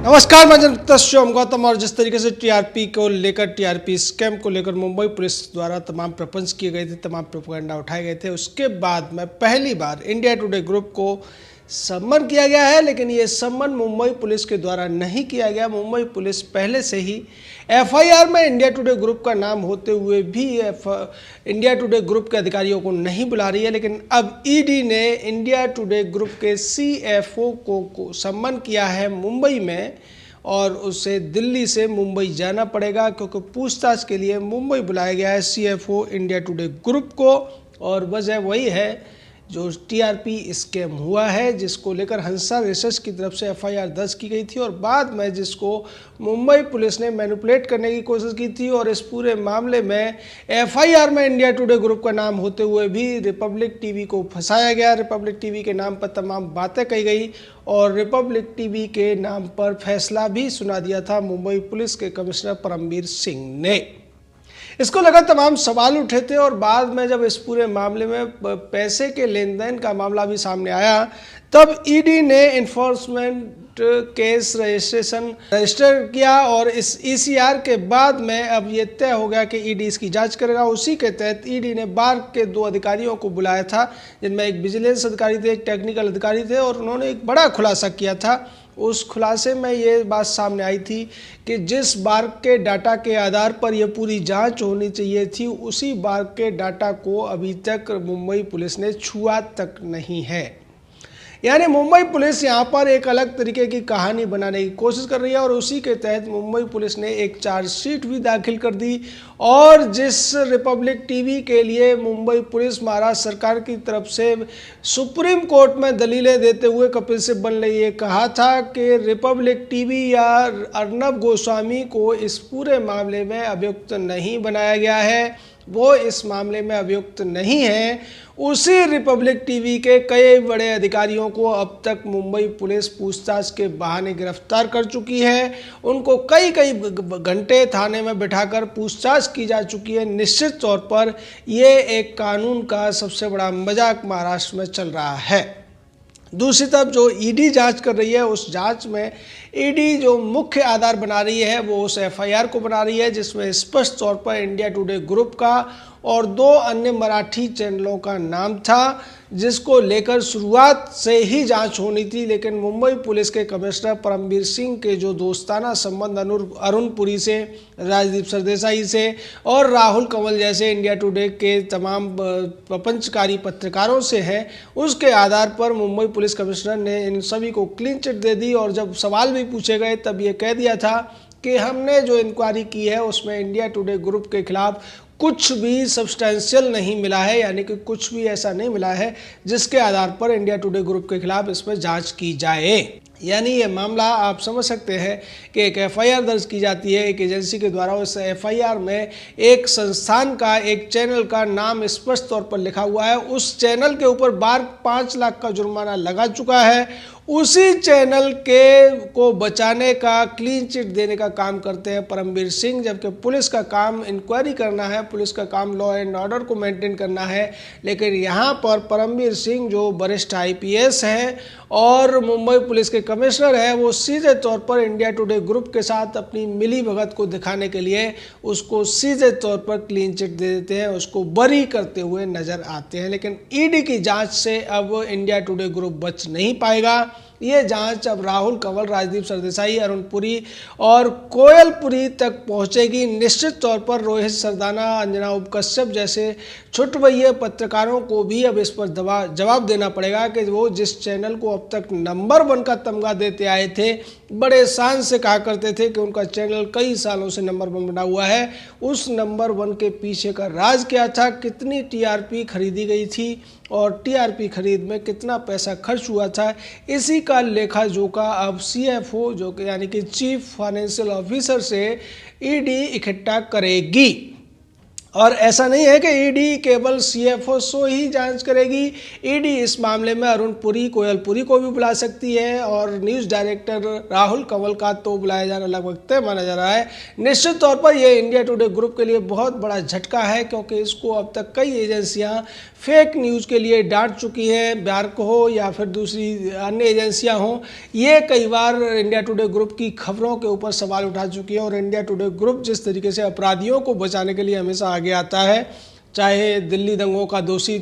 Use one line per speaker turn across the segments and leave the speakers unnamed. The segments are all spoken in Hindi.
नमस्कार, मैं जनता शिवम गौतम। और जिस तरीके से टीआरपी को लेकर, टीआरपी स्कैम को लेकर मुंबई पुलिस द्वारा तमाम प्रपंच किए गए थे, तमाम प्रोपेगेंडा उठाए गए थे, उसके बाद में पहली बार इंडिया टुडे ग्रुप को सम्मन किया गया है। लेकिन ये सम्मन मुंबई पुलिस के द्वारा नहीं किया गया। मुंबई पुलिस पहले से ही एफआईआर में इंडिया टुडे ग्रुप का नाम होते हुए भी इंडिया टुडे ग्रुप के अधिकारियों को नहीं बुला रही है। लेकिन अब ईडी ने इंडिया टुडे ग्रुप के सीएफओ को सम्मन किया है मुंबई में, और उसे दिल्ली से मुंबई जाना पड़ेगा क्योंकि पूछताछ के लिए मुंबई बुलाया गया है सीएफओ इंडिया टुडे ग्रुप को। और वजह वही है जो टीआरपी स्कैम हुआ है, जिसको लेकर हंसा रिसर्च की तरफ से एफआईआर दर्ज की गई थी और बाद में जिसको मुंबई पुलिस ने मैनिपुलेट करने की कोशिश की थी। और इस पूरे मामले में एफआईआर में इंडिया टुडे ग्रुप का नाम होते हुए भी रिपब्लिक टीवी को फंसाया गया। रिपब्लिक टीवी के नाम पर तमाम बातें कही गई और रिपब्लिक टीवी के नाम पर फैसला भी सुना दिया था मुंबई पुलिस के कमिश्नर परमबीर सिंह ने। इसको लेकर तमाम सवाल उठे थे और बाद में जब इस पूरे मामले में पैसे के लेन देन का मामला भी सामने आया, तब ईडी ने इन्फोर्समेंट केस रजिस्टर किया। और इस ईसीआर के बाद में अब ये तय हो गया कि ईडी इसकी जांच करेगा। उसी के तहत ईडी ने बार के 2 अधिकारियों को बुलाया था, जिनमें एक विजिलेंस अधिकारी थे, एक टेक्निकल अधिकारी थे, और उन्होंने एक बड़ा खुलासा किया था। उस खुलासे में ये बात सामने आई थी कि जिस बार के डाटा के आधार पर यह पूरी जांच होनी चाहिए थी, उसी बार के डाटा को अभी तक मुंबई पुलिस ने छुआ तक नहीं है। यानी मुंबई पुलिस यहाँ पर एक अलग तरीके की कहानी बनाने की कोशिश कर रही है। और उसी के तहत मुंबई पुलिस ने एक चार्जशीट भी दाखिल कर दी। और जिस रिपब्लिक टीवी के लिए मुंबई पुलिस महाराष्ट्र सरकार की तरफ से सुप्रीम कोर्ट में दलीलें देते हुए कपिल सिब्बल ने ये कहा था कि रिपब्लिक टीवी या अर्नब गोस्वामी को इस पूरे मामले में अभियुक्त नहीं बनाया गया है, वो इस मामले में अभियुक्त नहीं है, उसी रिपब्लिक टीवी के कई बड़े अधिकारियों को अब तक मुंबई पुलिस पूछताछ के बहाने गिरफ्तार कर चुकी है। उनको कई घंटे थाने में बिठाकर पूछताछ की जा चुकी है। निश्चित तौर पर ये एक कानून का सबसे बड़ा मजाक महाराष्ट्र में चल रहा है। दूसरी तरफ जो ईडी जांच कर रही है, उस जांच में ईडी जो मुख्य आधार बना रही है वो उस एफआईआर को बना रही है, जिसमें स्पष्ट तौर पर इंडिया टुडे ग्रुप का और 2 अन्य मराठी चैनलों का नाम था, जिसको लेकर शुरुआत से ही जांच होनी थी। लेकिन मुंबई पुलिस के कमिश्नर परमबीर सिंह के जो दोस्ताना संबंध अरुण पुरी से, राजदीप सरदेसाई से और राहुल कंवल जैसे इंडिया टुडे के तमाम प्रपंचकारी पत्रकारों से है, उसके आधार पर मुंबई पुलिस कमिश्नर ने इन सभी को क्लीन चिट दे दी। और जब सवाल भी पूछे गए तब ये कह दिया था कि हमने जो इंक्वायरी की है उसमें इंडिया टुडे ग्रुप के खिलाफ कुछ भी सब्सटेंशियल नहीं मिला है, यानी कि कुछ भी ऐसा नहीं मिला है जिसके आधार पर इंडिया टुडे ग्रुप के खिलाफ इसमें जांच की जाए। यानी ये मामला आप समझ सकते हैं कि एक एफआईआर दर्ज की जाती है एक एजेंसी के द्वारा। उस एफआईआर में एक संस्थान का, एक चैनल का नाम स्पष्ट तौर पर लिखा हुआ है। उस चैनल के ऊपर बार 5 लाख का जुर्माना लगा चुका है। उसी चैनल को बचाने का, क्लीन चिट देने का काम करते हैं परमबीर सिंह, जबकि पुलिस का काम इंक्वायरी करना है, पुलिस का काम लॉ एंड ऑर्डर को मेंटेन करना है। लेकिन यहाँ पर परमबीर सिंह जो वरिष्ठ आईपीएस हैं और मुंबई पुलिस के कमिश्नर है, वो सीधे तौर पर इंडिया टुडे ग्रुप के साथ अपनी मिली भगत को दिखाने के लिए उसको सीधे तौर पर क्लीन चिट दे देते हैं, उसको बरी करते हुए नजर आते हैं। लेकिन ईडी की जांच से अब इंडिया टुडे ग्रुप बच नहीं पाएगा। ये जांच अब राहुल कंवल, राजदीप सरदेसाई, अरुण पुरी और कोयल पुरी तक पहुंचेगी। निश्चित तौर पर रोहित सरदाना, अंजना उपकश्यप जैसे छुटभइये पत्रकारों को भी अब इस पर जवाब देना पड़ेगा कि वो जिस चैनल को अब तक नंबर 1 का तमगा देते आए थे, बड़े शान से कहा करते थे कि उनका चैनल कई सालों से नंबर 1 बना हुआ है, उस नंबर 1 के पीछे का राज क्या था, कितनी टीआरपी खरीदी गई थी और टीआरपी खरीद में कितना पैसा खर्च हुआ था, इसी का लेखा जोखा अब सीएफओ जो कि यानी कि चीफ फाइनेंशियल ऑफिसर से ईडी इकट्ठा करेगी। और ऐसा नहीं है कि ईडी केवल सीएफओ ही जांच करेगी। ईडी इस मामले में अरुण पुरी, कोयल पुरी को भी बुला सकती है और न्यूज़ डायरेक्टर राहुल कंवल का तो बुलाया जाना लगभग तय माना जा रहा है। निश्चित तौर पर यह इंडिया टुडे ग्रुप के लिए बहुत बड़ा झटका है, क्योंकि इसको अब तक कई एजेंसियां फेक न्यूज़ के लिए डांट चुकी हैं, बार्क हो या फिर दूसरी अन्य एजेंसियां हों। ये कई बार इंडिया टुडे ग्रुप की खबरों के ऊपर सवाल उठा चुकी है और इंडिया टुडे ग्रुप जिस तरीके से अपराधियों को बचाने के लिए हमेशा आगे आता है, चाहे दिल्ली दंगों का दोषी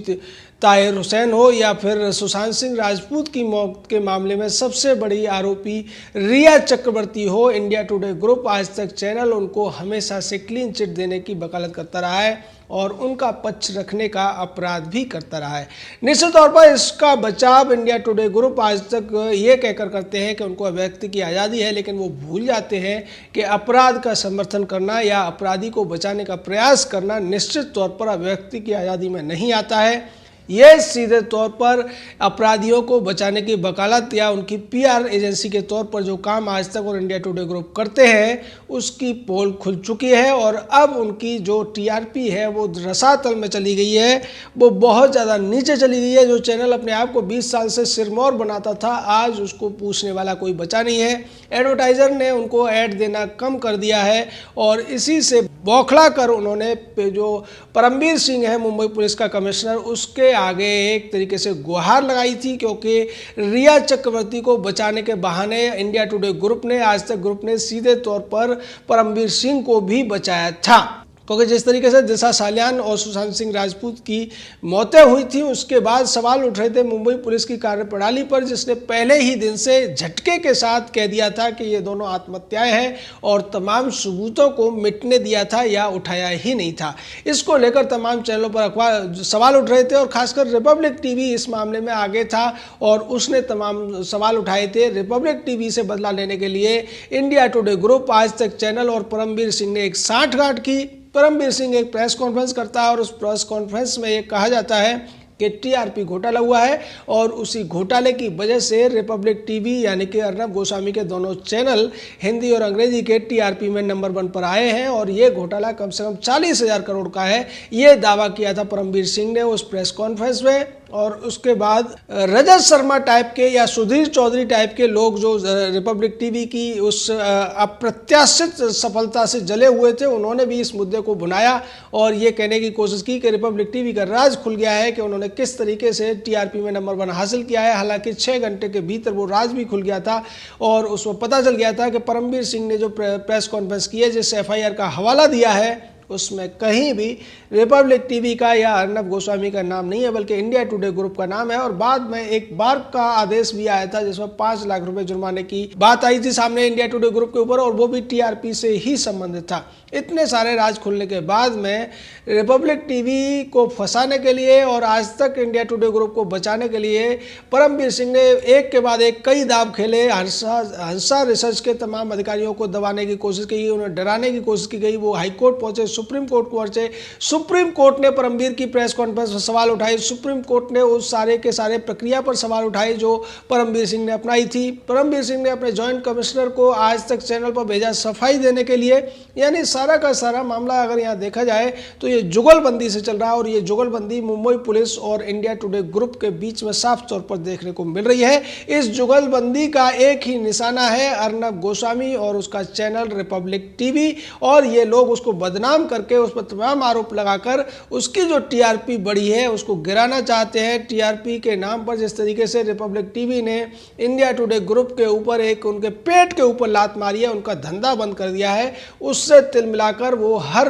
ताहिर हुसैन हो या फिर सुशांत सिंह राजपूत की मौत के मामले में सबसे बड़ी आरोपी रिया चक्रवर्ती हो, इंडिया टुडे ग्रुप आज तक चैनल उनको हमेशा से क्लीन चिट देने की वकालत करता रहा है और उनका पक्ष रखने का अपराध भी करता रहा है। निश्चित तौर पर इसका बचाव इंडिया टुडे ग्रुप आज तक ये कहकर करते हैं कि उनको अभिव्यक्ति की आज़ादी है, लेकिन वो भूल जाते हैं कि अपराध का समर्थन करना या अपराधी को बचाने का प्रयास करना निश्चित तौर पर अभिव्यक्ति की आज़ादी में नहीं आता है। ये सीधे तौर पर अपराधियों को बचाने की वकालत या उनकी पीआर एजेंसी के तौर पर जो काम आज तक और इंडिया टुडे ग्रुप करते हैं उसकी पोल खुल चुकी है और अब उनकी जो टीआरपी है वो रसातल में चली गई है, वो बहुत ज़्यादा नीचे चली गई है। जो चैनल अपने आप को 20 साल से सिरमौर बनाता था, आज उसको पूछने वाला कोई बचा नहीं है। एडवर्टाइज़र ने उनको ऐड देना कम कर दिया है और इसी से बौखला कर उन्होंने जो परमवीर सिंह है मुंबई पुलिस का कमिश्नर, उसके आगे एक तरीके से गुहार लगाई थी, क्योंकि रिया चक्रवर्ती को बचाने के बहाने इंडिया टुडे ग्रुप ने, आज तक ग्रुप ने सीधे तौर पर परमवीर सिंह को भी बचाया था। क्योंकि जिस तरीके से दिशा सालियान और सुशांत सिंह राजपूत की मौतें हुई थी, उसके बाद सवाल उठ रहे थे मुंबई पुलिस की कार्यप्रणाली पर, जिसने पहले ही दिन से झटके के साथ कह दिया था कि ये दोनों आत्महत्याएं हैं और तमाम सबूतों को मिटने दिया था या उठाया ही नहीं था। इसको लेकर तमाम चैनलों पर अखबार सवाल उठ रहे थे और खासकर रिपब्लिक टीवी इस मामले में आगे था और उसने तमाम सवाल उठाए थे। रिपब्लिक टीवी से बदला लेने के लिए इंडिया टुडे ग्रुप, आज तक चैनल और परमवीर सिंह ने एक साठगांठ की। परमवीर सिंह एक प्रेस कॉन्फ्रेंस करता है और उस प्रेस कॉन्फ्रेंस में ये कहा जाता है कि टीआरपी घोटाला हुआ है और उसी घोटाले की वजह से रिपब्लिक टीवी यानी कि अर्नब गोस्वामी के दोनों चैनल हिंदी और अंग्रेजी के टीआरपी में नंबर 1 पर आए हैं और ये घोटाला कम से कम 40,000 करोड़ का है। ये दावा किया था परमवीर सिंह ने उस प्रेस कॉन्फ्रेंस में। और उसके बाद रजत शर्मा टाइप के या सुधीर चौधरी टाइप के लोग जो रिपब्लिक टीवी की उस अप्रत्याशित सफलता से जले हुए थे, उन्होंने भी इस मुद्दे को भुनाया और ये कहने की कोशिश की कि रिपब्लिक टीवी का राज खुल गया है कि उन्होंने किस तरीके से टीआरपी में नंबर 1 हासिल किया है। हालांकि 6 घंटे के भीतर वो राज भी खुल गया था और उसमें पता चल गया था कि परमवीर सिंह ने जो प्रेस कॉन्फ्रेंस की है, जिस एफआईआर का हवाला दिया है, उसमें कहीं भी रिपब्लिक टीवी का या अर्नब गोस्वामी का नाम नहीं है, बल्कि इंडिया टुडे ग्रुप का नाम है। और बाद में एक बार्क का आदेश भी आया था जिसमें 5 लाख रुपए जुर्माने की बात आई थी सामने इंडिया टुडे ग्रुप के ऊपर और वो भी टीआरपी से ही संबंधित था। इतने सारे राज खुलने के बाद में रिपब्लिक टीवी को फंसाने के लिए और आज तक इंडिया टुडे ग्रुप को बचाने के लिए परमवीर सिंह ने एक के बाद एक कई दाव खेले। हंसा रिसर्च के तमाम अधिकारियों को दबाने की कोशिश की, उन्हें डराने की कोशिश की गई। वो हाईकोर्ट पहुंचे, सुप्रीम कोर्ट को पहुंचे। सुप्रीम कोर्ट ने परमवीर की प्रेस कॉन्फ्रेंस पर सवाल उठाए। सुप्रीम कोर्ट ने उस सारे के सारे प्रक्रिया पर सवाल उठाए जो परमवीर सिंह ने अपनाई थी। परमवीर सिंह ने अपने जॉइंट कमिश्नर को आज तक चैनल पर भेजा सफाई देने के लिए। यानी सारा का सारा मामला अगर यहाँ देखा जाए तो ये जुगलबंदी से चल रहा है और ये जुगलबंदी मुंबई पुलिस और इंडिया टुडे ग्रुप के बीच में साफ तौर पर देखने को मिल रही है। इस जुगलबंदी का एक ही निशाना है अर्नब गोस्वामी और उसका चैनल रिपब्लिक टीवी, और ये लोग उसको बदनाम करके उस पर तमाम आरोप लगाकर उसकी जो टीआरपी बढ़ी है उसको गिराना चाहते हैं। टीआरपी के नाम पर जिस तरीके से रिपब्लिक टीवी ने इंडिया टुडे ग्रुप के ऊपर एक उनके पेट के ऊपर लात मारी है, उनका धंधा बंद कर दिया है, उससे तिल मिलाकर वो हर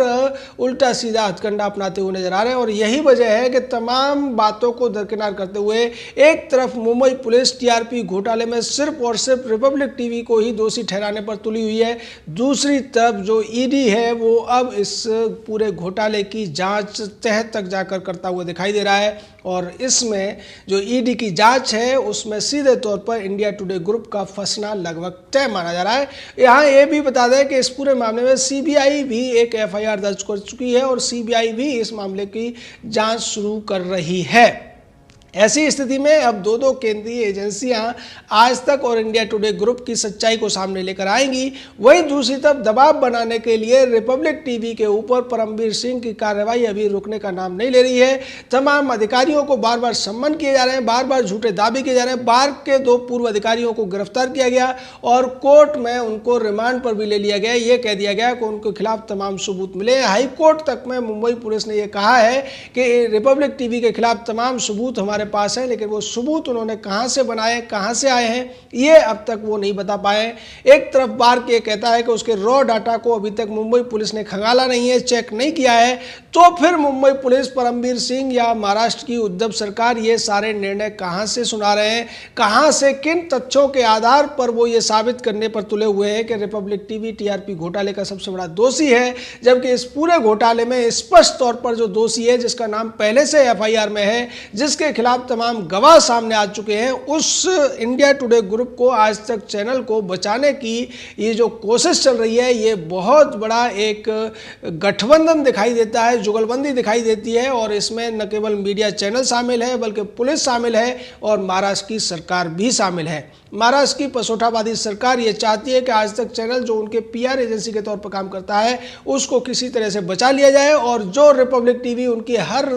उल्टा सीधा हथकंडा अपनाते हुए नजर आ रहे हैं। और यही वजह है कि तमाम बातों को दरकिनार करते हुए एक तरफ मुंबई पुलिस टीआरपी घोटाले में सिर्फ और सिर्फ रिपब्लिक टीवी को ही दोषी ठहराने पर तुली हुई है, दूसरी तरफ जो ईडी है वो अब इस पूरे घोटाले की जांच तह तक जाकर करता हुआ दिखाई दे रहा है। और इसमें जो ईडी की जांच है उसमें सीधे तौर पर इंडिया टुडे ग्रुप का फंसना लगभग तय माना जा रहा है। यहाँ ये भी बता दें कि इस पूरे मामले में सीबीआई भी एक एफआईआर दर्ज कर चुकी है और सीबीआई भी इस मामले की जांच शुरू कर रही है। ऐसी स्थिति में अब दो केंद्रीय एजेंसियां आज तक और इंडिया टुडे ग्रुप की सच्चाई को सामने लेकर आएंगी। वहीं दूसरी तरफ दबाव बनाने के लिए रिपब्लिक टीवी के ऊपर परमवीर सिंह की कार्रवाई अभी रुकने का नाम नहीं ले रही है। तमाम अधिकारियों को बार बार सम्मन किए जा रहे हैं, बार बार झूठे दावे किए जा रहे हैं। बार के 2 पूर्व अधिकारियों को गिरफ्तार किया गया और कोर्ट में उनको रिमांड पर भी ले लिया गया। ये कह दिया गया कि उनके खिलाफ तमाम सबूत मिले। हाई कोर्ट तक में मुंबई पुलिस ने यह कहा है कि रिपब्लिक टीवी के खिलाफ तमाम सबूत हमारे पास है, लेकिन वो सबूत उन्होंने कहां से बनाए, कहां से आए हैं, ये अब तक वो नहीं बता पाए। एक तरफ बार के कहता है कि उसके रॉ डाटा को अभी तक मुंबई पुलिस ने खंगाला नहीं है, चेक नहीं किया है, तो फिर मुंबई पुलिस, परमवीर सिंह या महाराष्ट्र की उद्धव सरकार ये सारे निर्णय कहां से सुना रहे हैं, कहां से, किन तथ्यों के आधार पर वो ये साबित करने पर तुले हुए हैं कि रिपब्लिक टीवी टीआरपी घोटाले का सबसे बड़ा दोषी है, जबकि इस पूरे घोटाले में स्पष्ट तौर पर जो दोषी है, जिसका नाम पहले से एफआईआर में है, जिसके खिलाफ तमाम गवाह सामने आ चुके हैं, उस इंडिया टुडे ग्रुप को, आज तक चैनल को बचाने की ये जो कोशिश चल रही है, ये बहुत बड़ा एक गठबंधन दिखाई देता है, जुगलबंदी दिखाई देती है। और इसमें न केवल मीडिया चैनल शामिल है, बल्कि पुलिस शामिल है और महाराष्ट्र की सरकार भी शामिल है। महाराष्ट्र की पसोठावादी सरकार ये चाहती है कि आज तक चैनल जो उनके पीआर एजेंसी के तौर पर काम करता है, उसको किसी तरह से बचा लिया जाए, और जो रिपब्लिक टीवी उनकी हर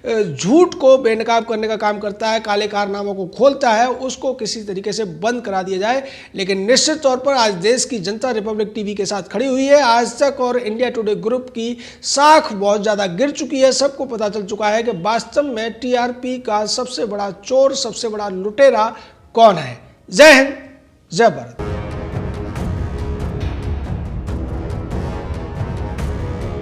झूठ को बेनकाब करने का काम करता है, काले कारनामों को खोलता है, उसको किसी तरीके से बंद करा दिया जाए। लेकिन निश्चित तौर पर आज देश की जनता रिपब्लिक टीवी के साथ खड़ी हुई है। आज तक और इंडिया टुडे ग्रुप की साख बहुत ज़्यादा गिर चुकी है। सबको पता चल चुका है कि वास्तव में टीआरपी का सबसे बड़ा चोर, सबसे बड़ा लुटेरा कौन है। जय हिंद, जय भारत।